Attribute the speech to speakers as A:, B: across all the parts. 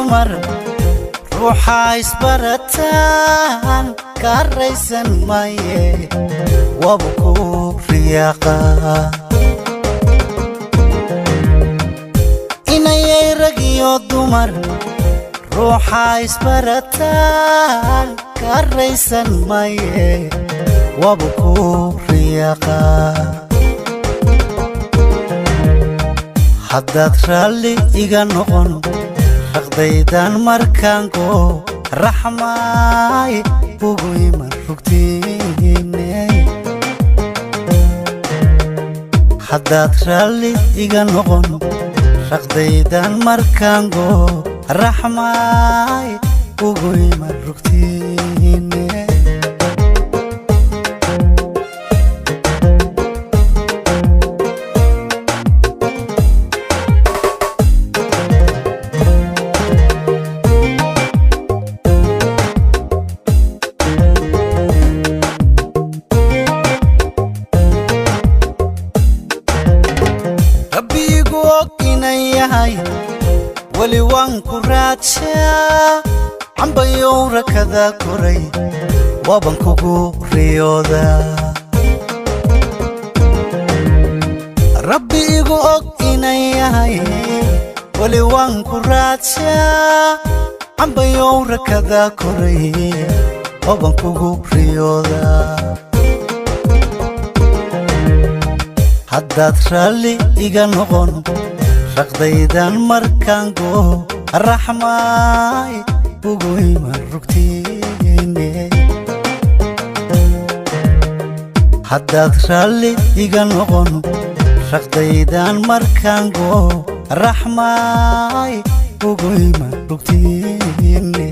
A: dumar ruuxa isbarataan karaysan maye wabku riyaqa inay rag iyo dumar ruuxa isbarataan karaysan maye wabku riyaqa haddaad raalli iga noqon raqdaydan markaango raxmaay ugu iman rugtiine haddaad raalli iga noqon raqdaydan markaango raxmaay ugu iman rugtiine wali waan ku raadshaa cambayow rakada koray waaban kugu riyooda rabbi igu og inay yahay wali waan ku raadshaa cambayow rakada koray waaban kugu riyooda haddaad raalli iga noqon raqdaydan markaango raxmaay ugu iman rugtiine haddaad raalli iga noqon raqdaydan markaango raxmaay ugu iman rugtiine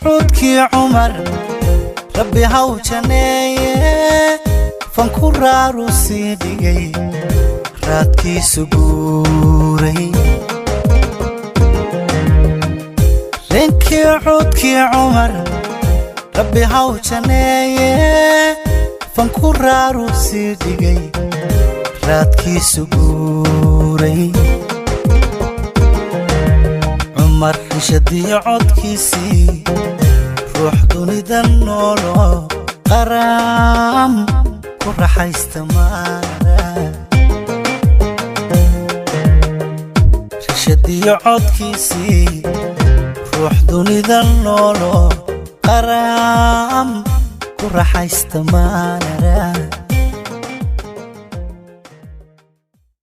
A: عودكي عمر ربي هوجنيه فانكرارو سيدي راتكي سبوري رنكي عودكي عمر ربي هوجنيه فانكرارو سيدي راتكي سبوري عمر شدي عودكيسي روح دوني دنولو قرام كرحة استمارة شدي عودكيسي روح دوني دنولو قرام كرحة استمارة